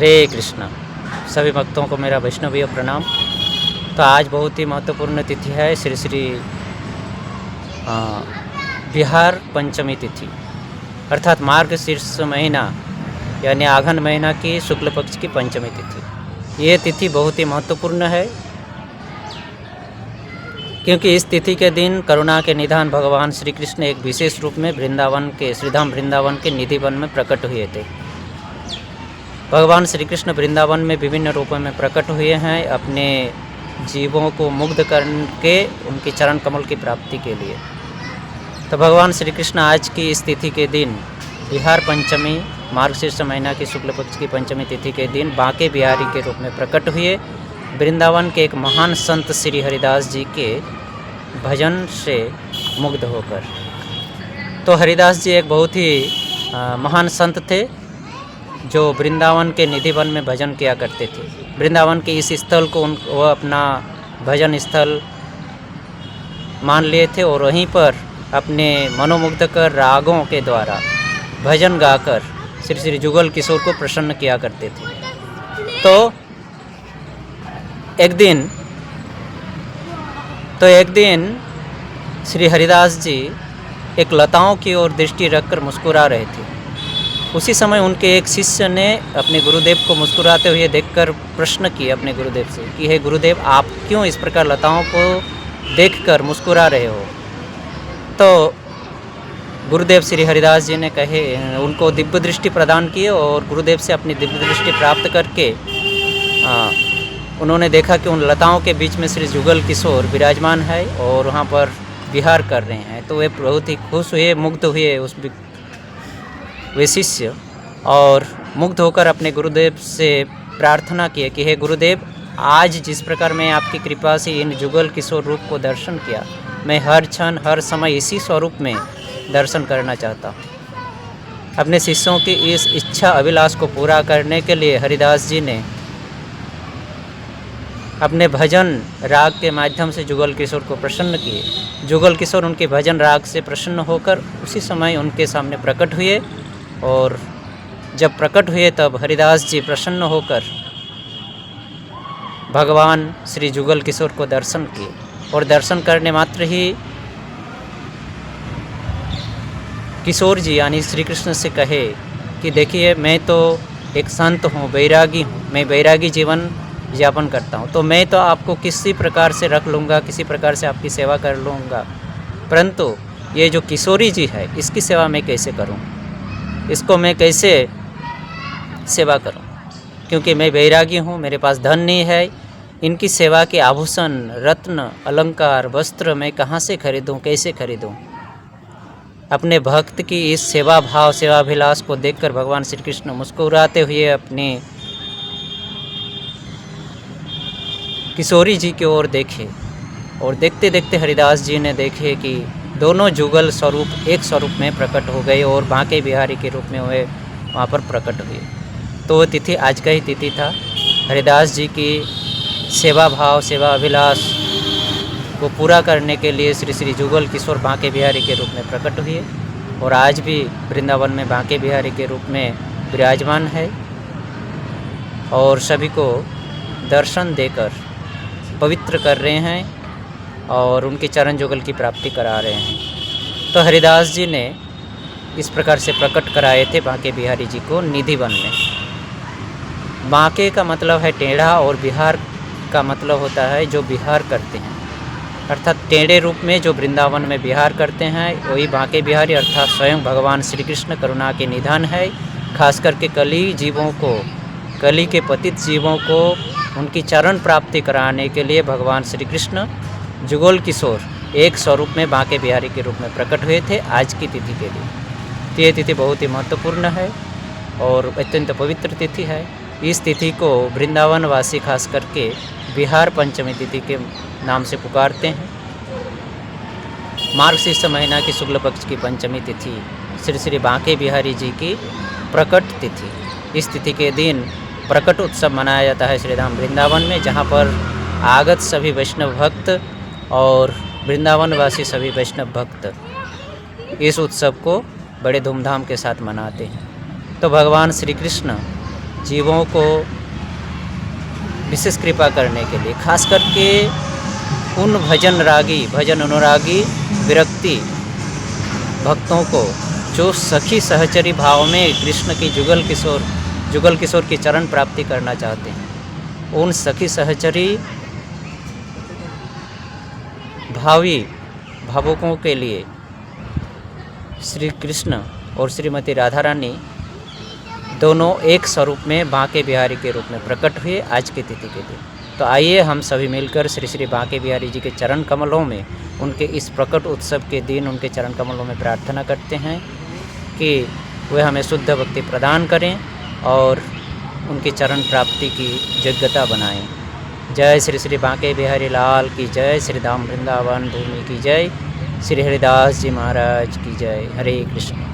हरे कृष्णा। सभी भक्तों को मेरा वैष्णवीय प्रणाम। तो आज बहुत ही महत्वपूर्ण तिथि है श्री श्री बिहार पंचमी तिथि, अर्थात मार्गशीर्ष महीना यानी आघन महीना की शुक्ल पक्ष की पंचमी तिथि। ये तिथि बहुत ही महत्वपूर्ण है क्योंकि इस तिथि के दिन करुणा के निधान भगवान श्री कृष्ण एक विशेष रूप में वृंदावन के श्रीधाम वृंदावन के निधि वन में प्रकट हुए थे। भगवान श्री कृष्ण वृंदावन में विभिन्न रूपों में प्रकट हुए हैं अपने जीवों को मुग्ध करके उनके चरण कमल की प्राप्ति के लिए। तो भगवान श्री कृष्ण आज की इस तिथि के दिन बिहार पंचमी मार्गशीर्ष महीना की शुक्ल पक्ष की पंचमी तिथि के दिन बांके बिहारी के रूप में प्रकट हुए। वृंदावन के एक महान संत श्री हरिदास जी के भजन से मुग्ध होकर। तो हरिदास जी एक बहुत ही महान संत थे जो वृंदावन के निधि वन में भजन किया करते थे। वृंदावन के इस स्थल को वो अपना भजन स्थल मान लिए थे और वहीं पर अपने मनोमुग्धकर रागों के द्वारा भजन गाकर श्री श्री जुगल किशोर को प्रसन्न किया करते थे। तो एक दिन श्री हरिदास जी एक लताओं की ओर दृष्टि रखकर मुस्कुरा रहे थे। उसी समय उनके एक शिष्य ने अपने गुरुदेव को मुस्कुराते हुए देखकर प्रश्न किया अपने गुरुदेव से कि हे गुरुदेव, आप क्यों इस प्रकार लताओं को देखकर मुस्कुरा रहे हो? तो गुरुदेव श्री हरिदास जी ने उनको दिव्य दृष्टि प्रदान किए और गुरुदेव से अपनी दिव्य दृष्टि प्राप्त करके उन्होंने देखा कि उन लताओं के बीच में श्री जुगल किशोर विराजमान है और वहाँ पर विहार कर रहे हैं। तो वे बहुत ही खुश हुए, मुग्ध हुए वे शिष्य, और मुग्ध होकर अपने गुरुदेव से प्रार्थना किए कि हे गुरुदेव, आज जिस प्रकार मैं आपकी कृपा से इन जुगल किशोर रूप को दर्शन किया, मैं हर क्षण हर समय इसी स्वरूप में दर्शन करना चाहता हूँ। अपने शिष्यों की इस इच्छा अभिलाष को पूरा करने के लिए हरिदास जी ने अपने भजन राग के माध्यम से जुगल किशोर को प्रसन्न किए। जुगल किशोर उनके भजन राग से प्रसन्न होकर उसी समय उनके सामने प्रकट हुए और जब प्रकट हुए तब हरिदास जी प्रसन्न होकर भगवान श्री जुगल किशोर को दर्शन किए और दर्शन करने मात्र ही किशोर जी यानी श्री कृष्ण से कहे कि देखिए, मैं तो एक संत हूँ, बैरागी हूँ, मैं बैरागी जीवन यापन करता हूँ, तो मैं तो आपको किसी प्रकार से रख लूँगा, किसी प्रकार से आपकी सेवा कर लूँगा, परंतु ये जो किशोरी जी है इसकी सेवा मैं कैसे करूँ, इसको मैं कैसे सेवा करूं? क्योंकि मैं बैरागी हूं, मेरे पास धन नहीं है, इनकी सेवा के आभूषण, रत्न, अलंकार, वस्त्र मैं कहां से खरीदूं, कैसे खरीदूं? अपने भक्त की इस सेवा भाव, सेवाभिलाष को देखकर भगवान श्री कृष्ण मुस्कुराते हुए अपने किशोरी जी की ओर देखे और देखते देखते हरिदास जी ने देखे कि दोनों जुगल स्वरूप एक स्वरूप में प्रकट हो गए और बांके बिहारी के रूप में वे वहाँ पर प्रकट हुए। तो वो तिथि आज का ही तिथि था। हरिदास जी की सेवा भाव, सेवा अभिलाष को पूरा करने के लिए श्री श्री जुगल किशोर बांके बिहारी के रूप में प्रकट हुए और आज भी वृंदावन में बांके बिहारी के रूप में विराजमान है और सभी को दर्शन देकर पवित्र कर रहे हैं और उनके चरण जुगल की प्राप्ति करा रहे हैं। तो हरिदास जी ने इस प्रकार से प्रकट कराए थे बांके बिहारी जी को निधि वन में। बांके का मतलब है टेढ़ा और बिहार का मतलब होता है जो बिहार करते हैं, अर्थात टेढ़े रूप में जो वृंदावन में बिहार करते हैं वही बांके बिहारी अर्थात स्वयं भगवान श्री कृष्ण करुणा के निधान है। खास करके कली के पतित जीवों को उनकी चरण प्राप्ति कराने के लिए भगवान श्री कृष्ण जुगल किशोर एक स्वरूप में बांके बिहारी के रूप में प्रकट हुए थे आज की तिथि के लिए। तो ये तिथि बहुत ही महत्वपूर्ण है और अत्यंत पवित्र तिथि है। इस तिथि को वृंदावन वासी खास करके बिहार पंचमी तिथि के नाम से पुकारते हैं। मार्गशीर्ष महीना की शुक्ल पक्ष की पंचमी तिथि श्री श्री बांके बिहारी जी की प्रकट तिथि। इस तिथि के दिन प्रकट उत्सव मनाया जाता है श्रीधाम वृंदावन में, जहाँ पर आगत सभी वैष्णव भक्त और वृंदावन वासी सभी वैष्णव भक्त इस उत्सव को बड़े धूमधाम के साथ मनाते हैं। तो भगवान श्री कृष्ण जीवों को विशेष कृपा करने के लिए, खास करके उन भजन अनुरागी विरक्ति भक्तों को जो सखी सहचरी भाव में कृष्ण की जुगल किशोर की चरण प्राप्ति करना चाहते हैं, उन सखी सहचरी भावी भावुकों के लिए श्री कृष्ण और श्रीमती राधा रानी दोनों एक स्वरूप में बांके बिहारी के रूप में प्रकट हुए आज की तिथि के दिन। तो आइए हम सभी मिलकर श्री श्री बांके बिहारी जी के चरण कमलों में, उनके इस प्रकट उत्सव के दिन उनके चरण कमलों में प्रार्थना करते हैं कि वे हमें शुद्ध भक्ति प्रदान करें और उनकी चरण प्राप्ति की योग्यता बनाएं। जय श्री श्री बांके बिहारी लाल की जय, श्री धाम वृंदावन भूमि की जय, श्री हरिदास जी महाराज की जय। हरे कृष्ण।